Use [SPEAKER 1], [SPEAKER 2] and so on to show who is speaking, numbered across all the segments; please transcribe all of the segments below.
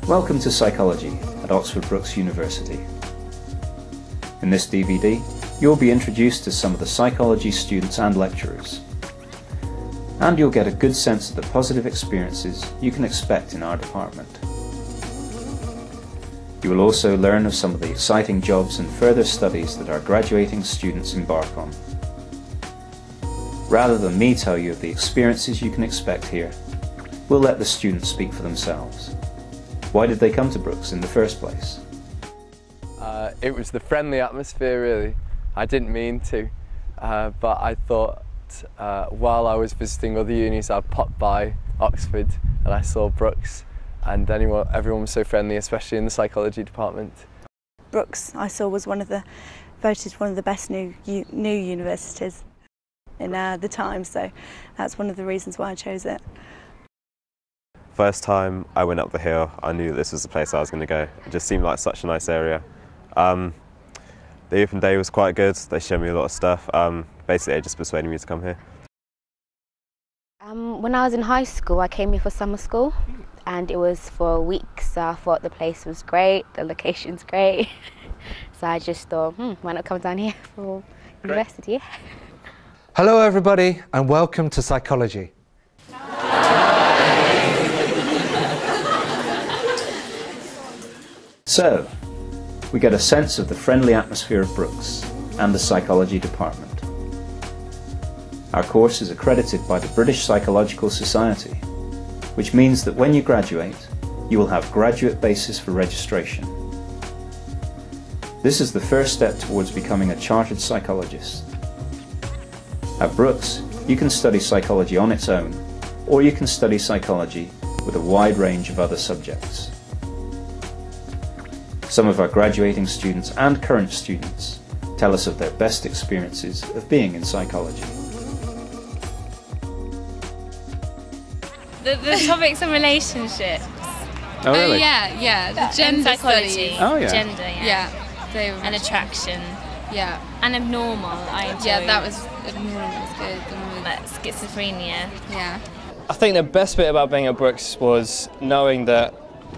[SPEAKER 1] Welcome to Psychology at Oxford Brookes University. In this DVD, you'll be introduced to some of the psychology students and lecturers, and you'll get a good sense of the positive experiences you can expect in our department. You will also learn of some of the exciting jobs and further studies that our graduating students embark on. Rather than me tell you of the experiences you can expect here, we'll let the students speak for themselves. Why did they come to Brookes in the first place?
[SPEAKER 2] It was the friendly atmosphere, really. I didn't mean to, but I thought while I was visiting other unis I'd pop by Oxford and I saw Brookes, and everyone was so friendly, especially in the psychology department.
[SPEAKER 3] Brookes, I saw, was voted one of the best new universities in the time, so that's one of the reasons why I chose it.
[SPEAKER 4] First time I went up the hill, I knew that this was the place I was going to go. It just seemed like such a nice area. The open day was quite good. They showed me a lot of stuff. Basically, it just persuaded me to come here.
[SPEAKER 5] When I was in high school, I came here for summer school, and it was for a week, so I thought the place was great, the location's great. So I just thought, why not come down here for university?
[SPEAKER 6] Hello everybody, and welcome to Psychology.
[SPEAKER 1] So, we get a sense of the friendly atmosphere of Brookes and the psychology department. Our course is accredited by the British Psychological Society, which means that when you graduate, you will have graduate basis for registration. This is the first step towards becoming a chartered psychologist. At Brookes, you can study psychology on its own, or you can study psychology with a wide range of other subjects. Some of our graduating students and current students tell us of their best experiences of being in psychology.
[SPEAKER 7] The topics and relationships.
[SPEAKER 1] Oh, really?
[SPEAKER 7] Yeah, the gender
[SPEAKER 8] psychology.
[SPEAKER 7] studies.
[SPEAKER 1] Oh, yeah.
[SPEAKER 7] Gender,
[SPEAKER 8] They were
[SPEAKER 7] and attraction.
[SPEAKER 8] Yeah.
[SPEAKER 7] And abnormal, I enjoyed.
[SPEAKER 8] Yeah, that was abnormal. Was good.
[SPEAKER 7] Like schizophrenia.
[SPEAKER 8] Yeah.
[SPEAKER 9] I think the best bit about being at Brookes was knowing that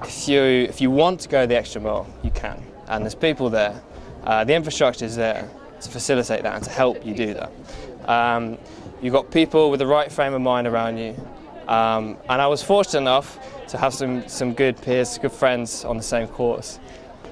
[SPEAKER 9] if you want to go the extra mile, you can. And there's people there. The infrastructure is there to facilitate that and to help you do that. You've got people with the right frame of mind around you. And I was fortunate enough to have some good peers, good friends on the same course.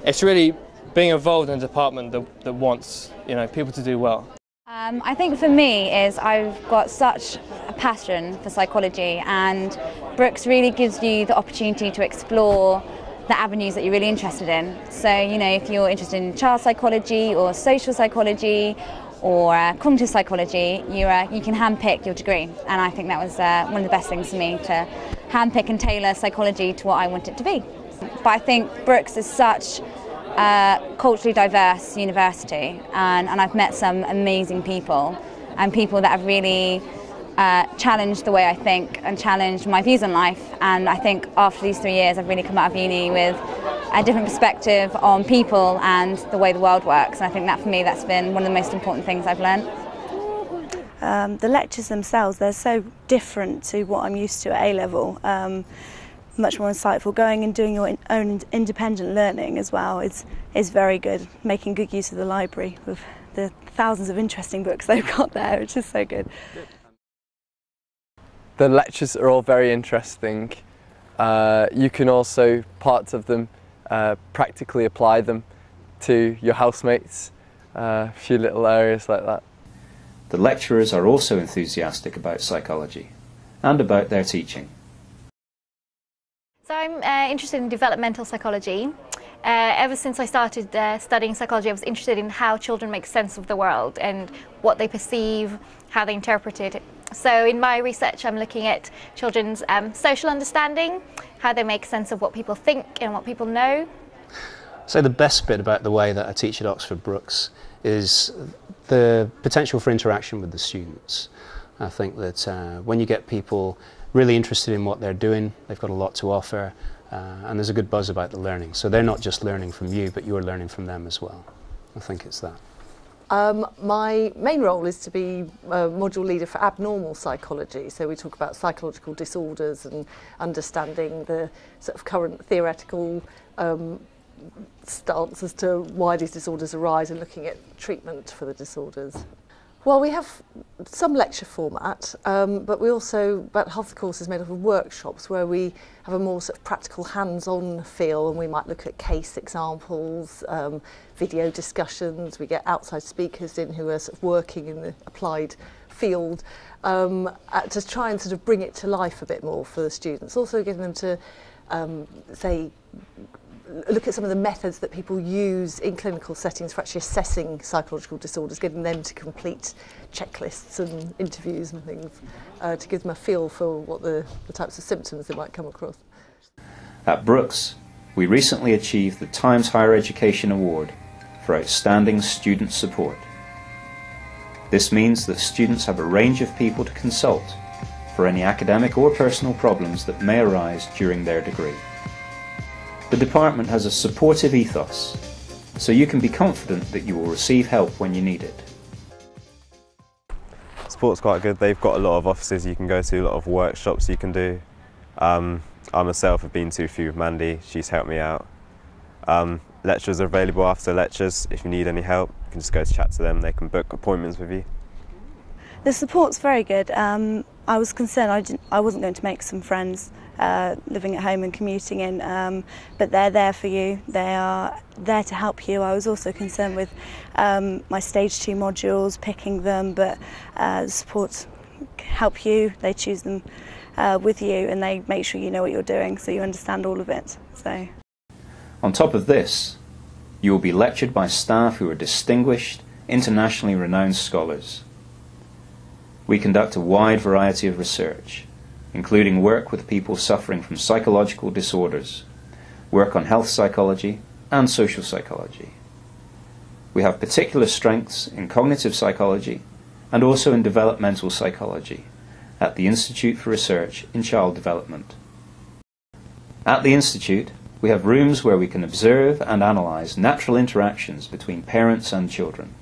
[SPEAKER 9] It's really being involved in a department that wants people to do well.
[SPEAKER 10] I think for me is I've got such a passion for psychology, and Brookes really gives you the opportunity to explore the avenues that you're really interested in. So, if you're interested in child psychology or social psychology or cognitive psychology, you can handpick your degree, and I think that was one of the best things for me, to handpick and tailor psychology to what I want it to be. But I think Brookes is such culturally diverse university, and I've met some amazing people, and people that have really challenged the way I think and challenged my views on life. And I think after these 3 years I've really come out of uni with a different perspective on people and the way the world works, and I think that for me that's been one of the most important things I've learned.
[SPEAKER 3] The lectures themselves, they're so different to what I'm used to at A-level. Much more insightful. Going and doing your own independent learning as well is very good. Making good use of the library with the thousands of interesting books they've got there, which is so good.
[SPEAKER 2] The lectures are all very interesting. You can also, parts of them, practically apply them to your housemates, a few little areas like that.
[SPEAKER 1] The lecturers are also enthusiastic about psychology and about their teaching.
[SPEAKER 11] So I'm interested in developmental psychology. Ever since I started studying psychology, I was interested in how children make sense of the world and what they perceive, how they interpret it. So in my research I'm looking at children's social understanding, how they make sense of what people think and what people know.
[SPEAKER 12] So the best bit about the way that I teach at Oxford Brookes is the potential for interaction with the students. I think that when you get people really interested in what they're doing, they've got a lot to offer, and there's a good buzz about the learning. So they're not just learning from you, but you're learning from them as well. I think it's that.
[SPEAKER 13] My main role is to be a module leader for abnormal psychology. So we talk about psychological disorders and understanding the sort of current theoretical stance as to why these disorders arise and looking at treatment for the disorders. Well, we have some lecture format, but we also, about half the course is made up of workshops where we have a more sort of practical hands-on feel, and we might look at case examples, video discussions. We get outside speakers in who are sort of working in the applied field to try and sort of bring it to life a bit more for the students. Also getting them to, say, look at some of the methods that people use in clinical settings for actually assessing psychological disorders, getting them to complete checklists and interviews and things to give them a feel for what the types of symptoms they might come across.
[SPEAKER 1] At Brookes, we recently achieved the Times Higher Education Award for Outstanding Student Support. This means that students have a range of people to consult for any academic or personal problems that may arise during their degree. The department has a supportive ethos, so you can be confident that you will receive help when you need it.
[SPEAKER 4] Support's quite good. They've got a lot of offices you can go to, a lot of workshops you can do. I myself have been to a few with Mandy, she's helped me out. Lecturers are available after lectures. If you need any help, you can just go to chat to them, they can book appointments with you.
[SPEAKER 3] The support's very good. I was concerned I wasn't going to make some friends living at home and commuting in, but they're there for you. They are there to help you. I was also concerned with my stage 2 modules, picking them, but the support help you. They choose them with you, and they make sure you know what you're doing, so you understand all of it. So,
[SPEAKER 1] on top of this, you will be lectured by staff who are distinguished, internationally renowned scholars. We conduct a wide variety of research, including work with people suffering from psychological disorders, work on health psychology and social psychology. We have particular strengths in cognitive psychology and also in developmental psychology at the Institute for Research in Child Development. At the Institute, we have rooms where we can observe and analyse natural interactions between parents and children.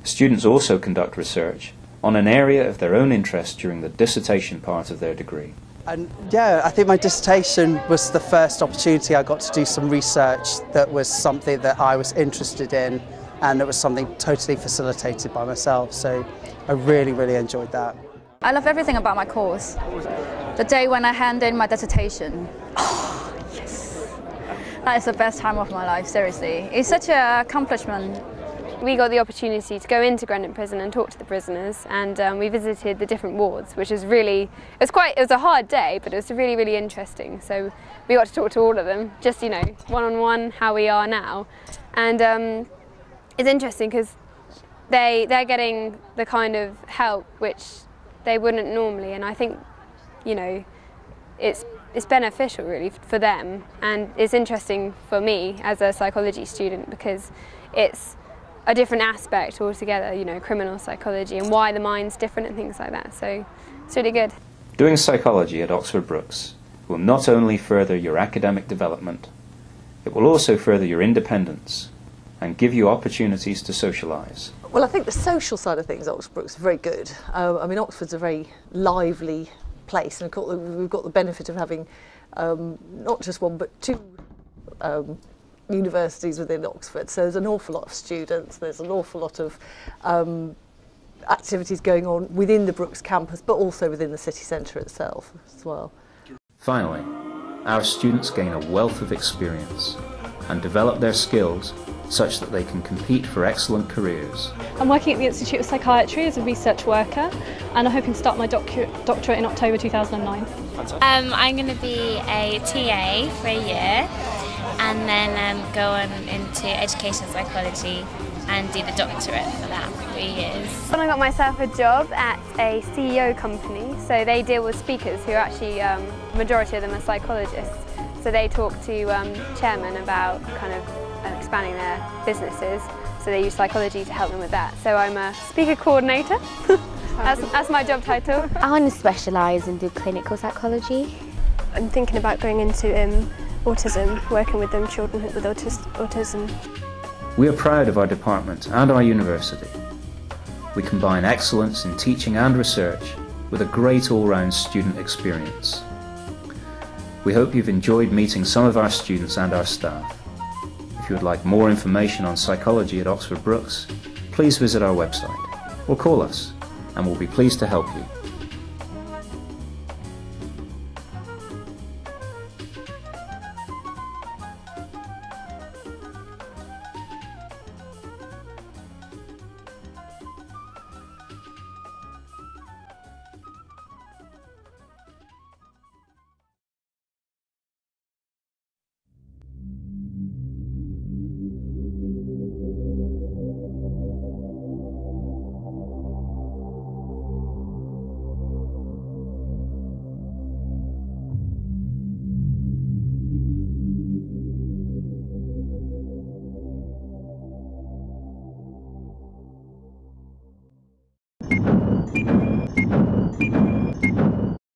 [SPEAKER 1] Students also conduct research on an area of their own interest during the dissertation part of their degree.
[SPEAKER 14] And yeah, I think my dissertation was the first opportunity I got to do some research that was something that I was interested in, and it was something totally facilitated by myself, so I really, really enjoyed that.
[SPEAKER 10] I love everything about my course. The day when I hand in my dissertation, oh yes, that is the best time of my life, seriously. It's such an accomplishment.
[SPEAKER 15] We got the opportunity to go into Greenwich Prison and talk to the prisoners, and we visited the different wards, which was really, it was a hard day, but it was really, really interesting. So we got to talk to all of them, just, you know, one-on-one, how we are now. And it's interesting because they're getting the kind of help which they wouldn't normally, and I think, you know, it's beneficial really for them, and it's interesting for me as a psychology student because it's a different aspect altogether, you know, criminal psychology and why the mind's different and things like that, so it's really good.
[SPEAKER 1] Doing psychology at Oxford Brookes will not only further your academic development, it will also further your independence and give you opportunities to socialise.
[SPEAKER 13] Well, I think the social side of things at Oxford Brookes is very good. I mean, Oxford's a very lively place, and of course we've got the benefit of having not just one but two universities within Oxford, so there's an awful lot of students, there's an awful lot of activities going on within the Brookes campus, but also within the city centre itself as well.
[SPEAKER 1] Finally, our students gain a wealth of experience and develop their skills such that they can compete for excellent careers.
[SPEAKER 16] I'm working at the Institute of Psychiatry as a research worker, and I'm hoping to start my doctorate in October 2009.
[SPEAKER 7] I'm going to be a TA for a year, and then go on into education psychology and do the doctorate for that for 3 years.
[SPEAKER 15] When I got myself a job at a CEO company, so they deal with speakers who actually, the majority of them are psychologists, so they talk to chairmen about kind of expanding their businesses, so they use psychology to help them with that. So I'm a speaker coordinator, that's my job title.
[SPEAKER 5] I want to specialise and do clinical psychology.
[SPEAKER 17] I'm thinking about going into autism, working with children with autism.
[SPEAKER 1] We are proud of our department and our university. We combine excellence in teaching and research with a great all-round student experience. We hope you've enjoyed meeting some of our students and our staff. If you would like more information on psychology at Oxford Brookes, please visit our website or call us and we'll be pleased to help you.